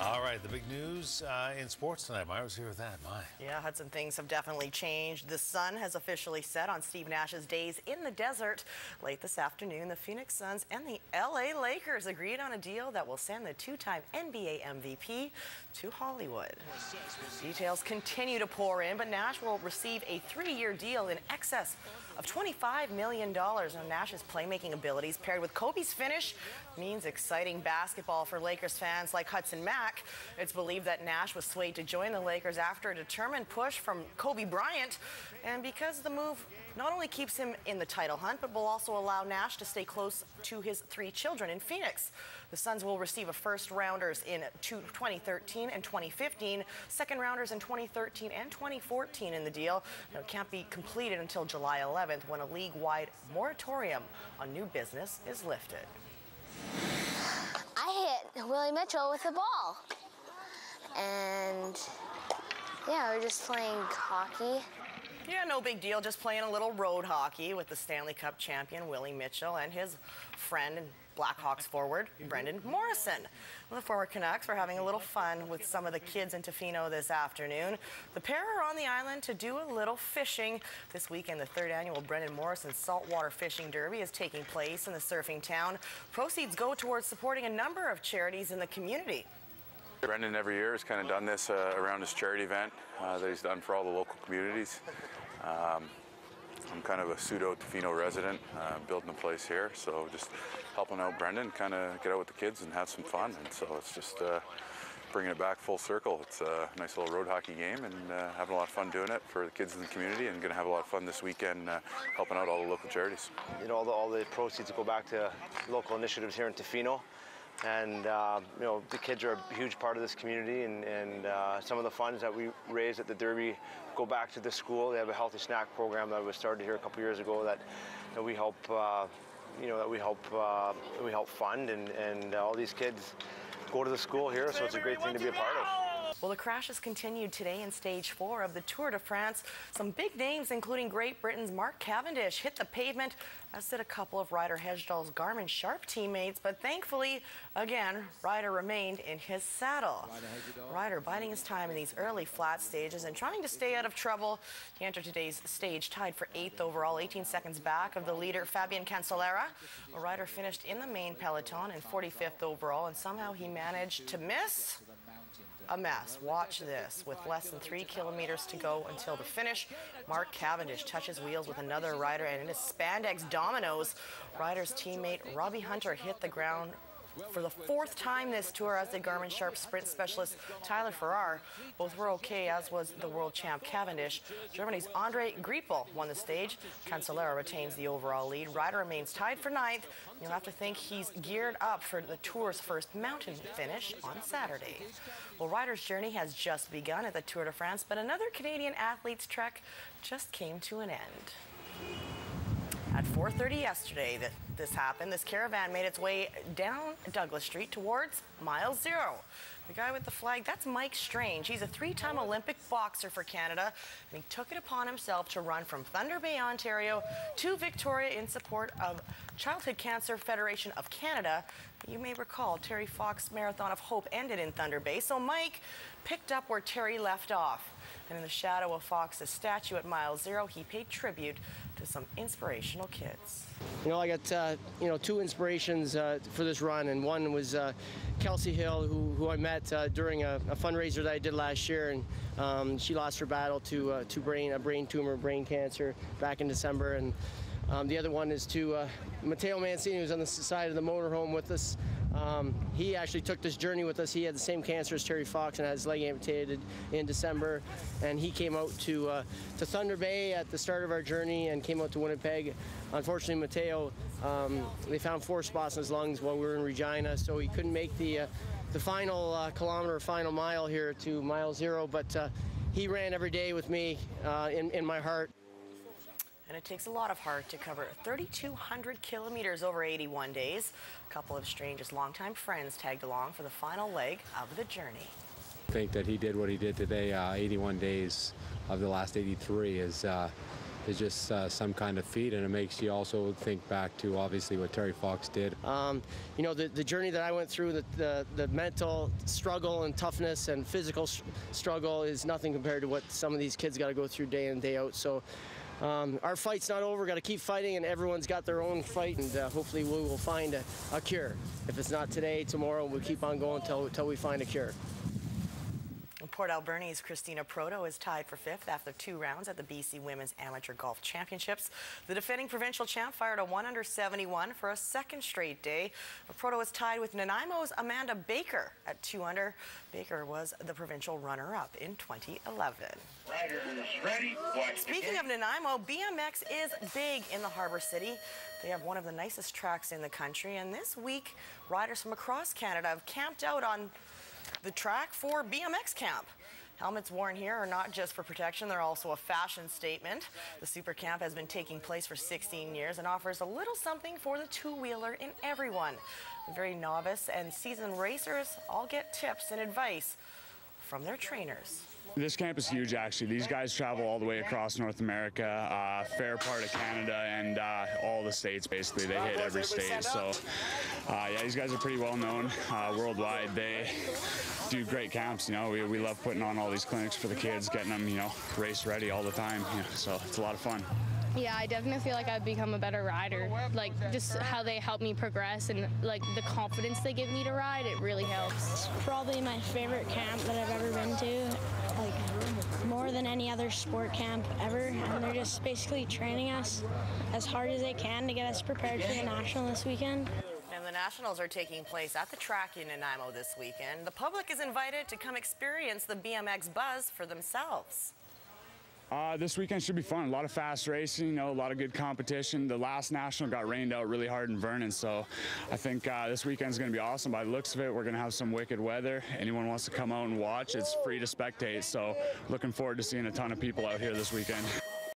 All right, the big news in sports tonight. Myra's here with that. Yeah, Hudson, things have definitely changed. The sun has officially set on Steve Nash's days in the desert. Late this afternoon, the Phoenix Suns and the LA Lakers agreed on a deal that will send the two-time NBA MVP to Hollywood. Details continue to pour in, but Nash will receive a 3-year deal in excess of $25 million. Now, Nash's playmaking abilities paired with Kobe's finish means exciting basketball for Lakers fans like Hudson Mack. It's believed that Nash was swayed to join the Lakers after a determined push from Kobe Bryant, and because the move not only keeps him in the title hunt, but will also allow Nash to stay close to his 3 children in Phoenix. The Suns will receive a first-rounders in 2013 and 2015, second-rounders in 2013 and 2014 in the deal. Now, it can't be completed until July 11th, when a league-wide moratorium on new business is lifted. I hit Willie Mitchell with the ball. And yeah, we're just playing hockey. Yeah, no big deal, just playing a little road hockey with the Stanley Cup champion Willie Mitchell and his friend and Blackhawks forward Brendan Morrison. Well, the former Canucks were having a little fun with some of the kids in Tofino this afternoon. The pair are on the island to do a little fishing. This weekend, the 3rd annual Brendan Morrison Saltwater Fishing Derby is taking place in the surfing town. Proceeds go towards supporting a number of charities in the community. Brendan every year has kind of done this around his charity event that he's done for all the local communities. I'm kind of a pseudo-Tofino resident, building a place here, so just helping out Brendan, kind of get out with the kids and have some fun. And so it's just bringing it back full circle. It's a nice little road hockey game, and having a lot of fun doing it for the kids in the community, and going to have a lot of fun this weekend helping out all the local charities. You know, all the proceeds go back to local initiatives here in Tofino. And you know, the kids are a huge part of this community, and some of the funds that we raise at the Derby go back to the school. They have a healthy snack program that was started here a couple years ago that we help, you know, that we help fund, and all these kids go to the school here, so it's a great thing to be a part of. Well, the crashes continued today in Stage 4 of the Tour de France. Some big names, including Great Britain's Mark Cavendish, hit the pavement, as did a couple of Ryder Hesjedal's Garmin Sharp teammates. But thankfully, again, Ryder remained in his saddle. Ryder biding his time in these early flat stages and trying to stay out of trouble. He entered today's stage tied for 8th overall, 18 seconds back of the leader, Fabian Cancellara. Ryder finished in the main peloton in 45th overall, and somehow he managed to miss a mess. Watch this. With less than 3 kilometers to go until the finish, Mark Cavendish touches wheels with another rider, and in his spandex dominoes, Ryder's teammate Robbie Hunter hit the ground for the 4th time this tour, as the Garmin Sharp sprint specialist Tyler Farrar. Both were okay, as was the world champ Cavendish. Germany's Andre Greipel won the stage. Cancellara retains the overall lead. Ryder remains tied for 9th. You'll have to think he's geared up for the tour's first mountain finish on Saturday. Well, Ryder's journey has just begun at the Tour de France, but another Canadian athlete's trek just came to an end. At 4:30 yesterday, this happened. This caravan made its way down Douglas Street towards mile 0. The guy with the flag, that's Mike Strange. He's a 3-time Olympic boxer for Canada, and he took it upon himself to run from Thunder Bay, Ontario to Victoria in support of Childhood Cancer Federation of Canada. You may recall Terry Fox's Marathon of Hope ended in Thunder Bay, so Mike picked up where Terry left off. And in the shadow of Fox's statue at mile 0, he paid tribute to some inspirational kids. You know, I got, you know, 2 inspirations for this run, and one was Kelsey Hill, who I met during a fundraiser that I did last year, and she lost her battle to a brain tumor, brain cancer, back in December. And the other one is to Matteo Mancini, who's on the side of the motorhome with us. He actually took this journey with us. He had the same cancer as Terry Fox and had his leg amputated in December. And he came out to Thunder Bay at the start of our journey and came out to Winnipeg. Unfortunately, Matteo, they found 4 spots in his lungs while we were in Regina, so he couldn't make the final kilometer, final mile here to mile 0. But he ran every day with me in my heart. And it takes a lot of heart to cover 3,200 kilometers over 81 days. A couple of Strange's longtime friends tagged along for the final leg of the journey. I think that he did what he did today, 81 days of the last 83 is is just some kind of feat, and it makes you also think back to obviously what Terry Fox did. You know, the journey that I went through, the mental struggle and toughness and physical struggle is nothing compared to what some of these kids got to go through day in, day out. So our fight's not over. Got to keep fighting, and everyone's got their own fight, and hopefully we will find a cure. If it's not today, tomorrow, we'll keep on going until we find a cure. Port Alberni's Christina Proteau is tied for 5th after 2 rounds at the BC Women's Amateur Golf Championships. The defending provincial champ fired a 1 under 71 for a second straight day. Proteau is tied with Nanaimo's Amanda Baker at 2 under. Baker was the provincial runner-up in 2011. Riders ready. Speaking of Nanaimo, BMX is big in the Harbour City. They have one of the nicest tracks in the country, and this week, riders from across Canada have camped out on the track for BMX camp. Helmets worn here are not just for protection, they're also a fashion statement. The Supercamp has been taking place for 16 years and offers a little something for the two-wheeler in everyone. The very novice and seasoned racers all get tips and advice from their trainers. This camp is huge, actually. These guys travel all the way across North America, fair part of Canada, and all the states, basically. They hit every state. So, yeah, these guys are pretty well known worldwide. They do great camps, you know. We love putting on all these clinics for the kids, getting them, you know, race ready all the time. You know, so it's a lot of fun. Yeah, I definitely feel like I've become a better rider. Like, just how they help me progress and, like, the confidence they give me to ride, it really helps. It's probably my favorite camp that I've ever been to, like, more than any other sport camp ever. And they're just basically training us as hard as they can to get us prepared for the National this weekend. And the Nationals are taking place at the track in Nanaimo this weekend. The public is invited to come experience the BMX buzz for themselves. This weekend should be fun. A lot of fast racing, you know, a lot of good competition. The last National got rained out really hard in Vernon, so I think this weekend's going to be awesome. By the looks of it, we're going to have some wicked weather. Anyone wants to come out and watch, it's free to spectate, so looking forward to seeing a ton of people out here this weekend.